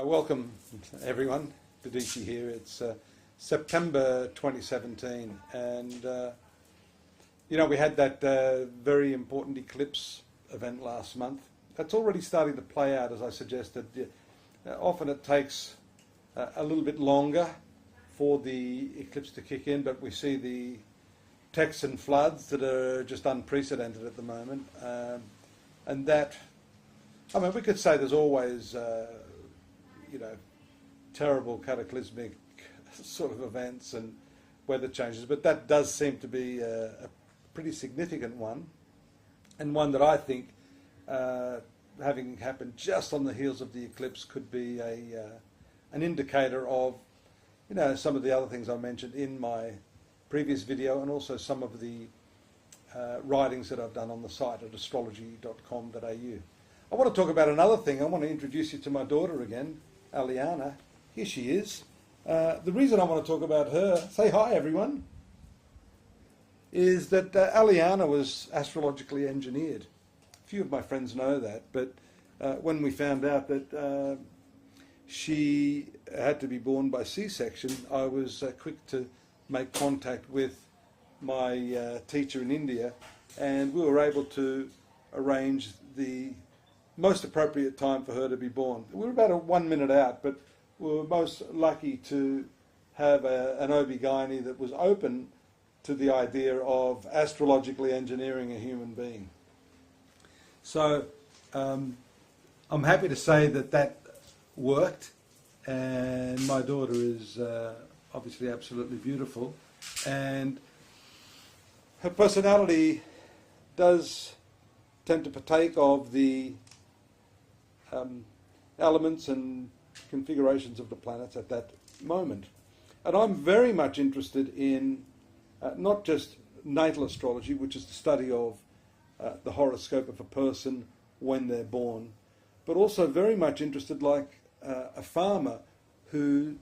Welcome everyone, Dadhichi here. It's September 2017 and we had that very important eclipse event last month. That's already starting to play out, as I suggested. Often it takes a little bit longer for the eclipse to kick in, but we see the Texan floods that are just unprecedented at the moment. And that, I mean, we could say there's always terrible cataclysmic sort of events and weather changes, but that does seem to be a pretty significant one, and one that I think, having happened just on the heels of the eclipse, could be an indicator of some of the other things I mentioned in my previous video, and also some of the writings that I've done on the site at astrology.com.au. I want to talk about another thing. I want to introduce you to my daughter again, Aliana. Here she is. The reason I want to talk about her, say hi everyone, is that Aliana was astrologically engineered. A few of my friends know that, but when we found out that she had to be born by C-section, I was quick to make contact with my teacher in India, and we were able to arrange the most appropriate time for her to be born. We were about 1 minute out, but we were most lucky to have an OB-GYN that was open to the idea of astrologically engineering a human being. So I'm happy to say that that worked, and my daughter is obviously absolutely beautiful, and her personality does tend to partake of the elements and configurations of the planets at that moment. And I'm very much interested in not just natal astrology, which is the study of the horoscope of a person when they're born, but also very much interested, like a farmer who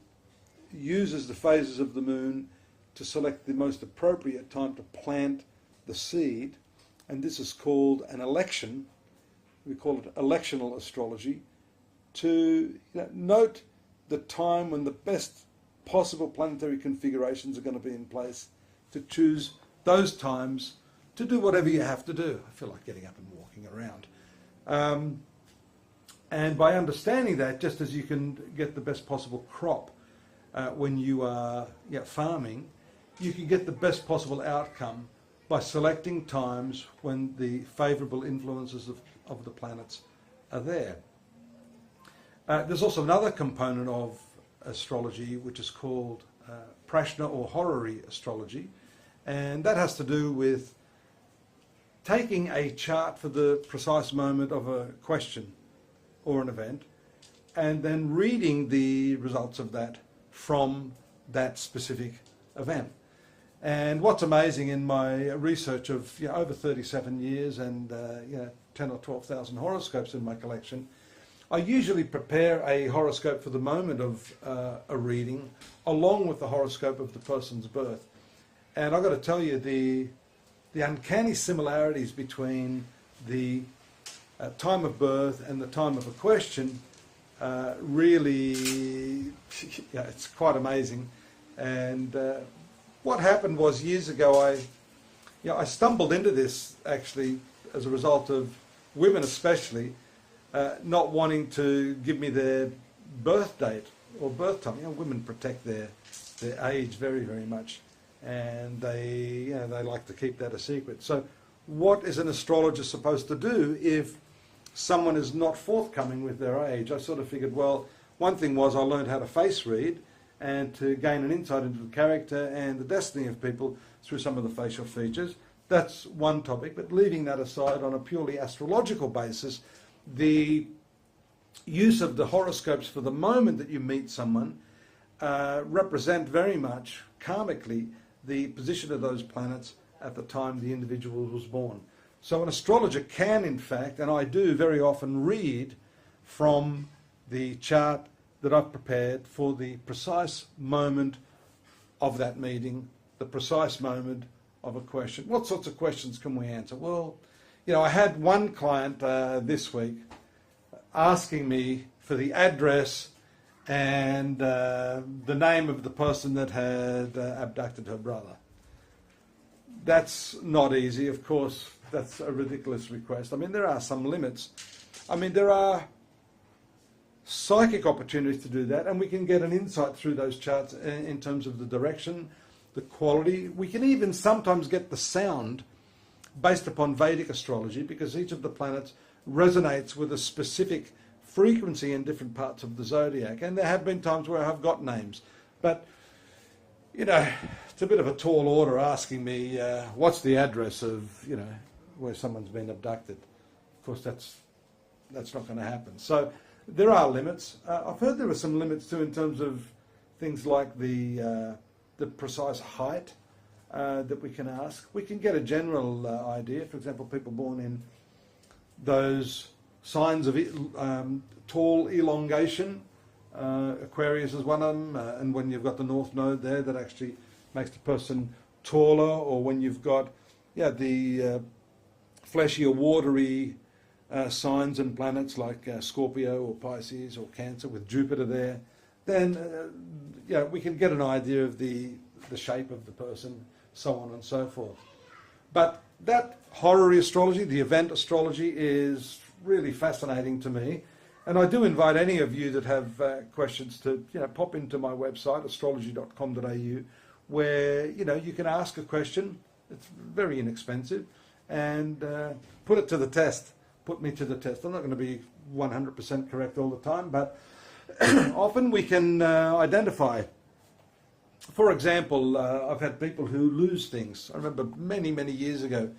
uses the phases of the moon to select the most appropriate time to plant the seed, and this is called an election. We call it electional astrology, to note the time when the best possible planetary configurations are going to be in place, to choose those times to do whatever you have to do. I feel like getting up and walking around. And by understanding that, just as you can get the best possible crop when you are farming, you can get the best possible outcome by selecting times when the favourable influences of the planets are there. There's also another component of astrology which is called Prashna or horary astrology, and that has to do with taking a chart for the precise moment of a question or an event, and then reading the results of that from that specific event. And what's amazing in my research of over 37 years and 10 or 12,000 horoscopes in my collection, I usually prepare a horoscope for the moment of a reading along with the horoscope of the person's birth. And I've got to tell you, the uncanny similarities between the time of birth and the time of a question really, it's quite amazing. And what happened was, years ago, I stumbled into this actually as a result of women especially not wanting to give me their birth date or birth time. Women protect their age very, very much, and they like to keep that a secret. So what is an astrologer supposed to do if someone is not forthcoming with their age? I sort of figured, well, one thing was I learned how to face read and to gain an insight into the character and the destiny of people through some of the facial features. That's one topic, but leaving that aside, on a purely astrological basis, the use of the horoscopes for the moment that you meet someone represent very much karmically the position of those planets at the time the individual was born. So an astrologer can, in fact, and I do very often, read from the chart that I've prepared for the precise moment of that meeting, the precise moment of a question. What sorts of questions can we answer? Well, I had one client this week asking me for the address and the name of the person that had abducted her brother. That's not easy, of course. That's a ridiculous request. I mean, there are some limits. I mean, there are psychic opportunities to do that, and we can get an insight through those charts in terms of the direction, the quality. We can even sometimes get the sound based upon Vedic astrology, because each of the planets resonates with a specific frequency in different parts of the zodiac. And there have been times where I've got names, but you know, it's a bit of a tall order asking me what's the address of, you know, where someone's been abducted. Of course, that's not going to happen. So there are limits. I've heard there are some limits too in terms of things like the precise height that we can ask. We can get a general idea. For example, people born in those signs of tall elongation. Aquarius is one of them, and when you've got the North Node there, that actually makes the person taller. Or when you've got, the fleshy or watery signs and planets like Scorpio or Pisces or Cancer with Jupiter there, then we can get an idea of the shape of the person, so on and so forth. But that horary astrology, the event astrology, is really fascinating to me. And I do invite any of you that have questions to pop into my website, astrology.com.au, where you can ask a question. It's very inexpensive, and put it to the test. Put me to the test. I'm not going to be 100% correct all the time, but often we can identify. For example, I've had people who lose things. I remember many, many years ago,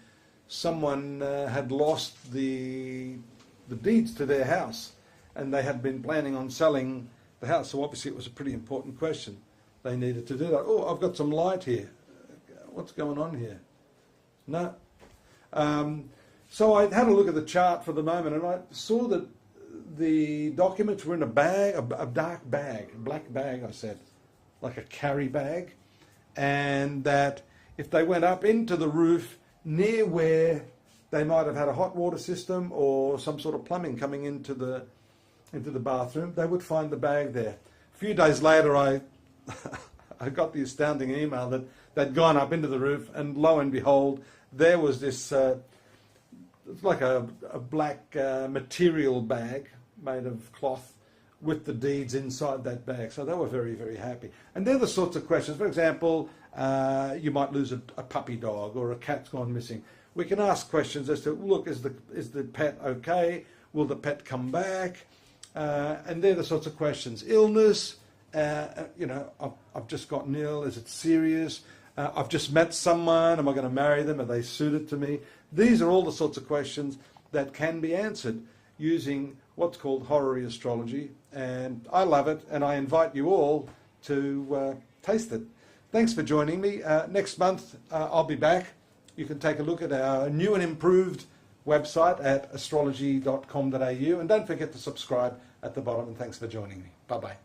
someone had lost the deeds to their house, and they had been planning on selling the house. So obviously it was a pretty important question. They needed to do that. Oh, I've got some light here. What's going on here? No. So I had a look at the chart for the moment, and I saw that the documents were in a bag, a dark bag, a black bag, I said, like a carry bag, and that if they went up into the roof near where they might have had a hot water system or some sort of plumbing coming into the bathroom, they would find the bag there. A few days later, I got the astounding email that they'd gone up into the roof, and lo and behold, there was this it's like a black material bag made of cloth with the deeds inside that bag. So they were very, very happy. And they're the sorts of questions. For example, you might lose a puppy dog, or a cat's gone missing. We can ask questions as to, look, is the pet okay? Will the pet come back? And they're the sorts of questions. Illness, I've just gotten ill. Is it serious? I've just met someone. Am I going to marry them? Are they suited to me? These are all the sorts of questions that can be answered using what's called horary astrology. And I love it, and I invite you all to taste it. Thanks for joining me. Next month, I'll be back. You can take a look at our new and improved website at astrology.com.au. And don't forget to subscribe at the bottom. And thanks for joining me. Bye-bye.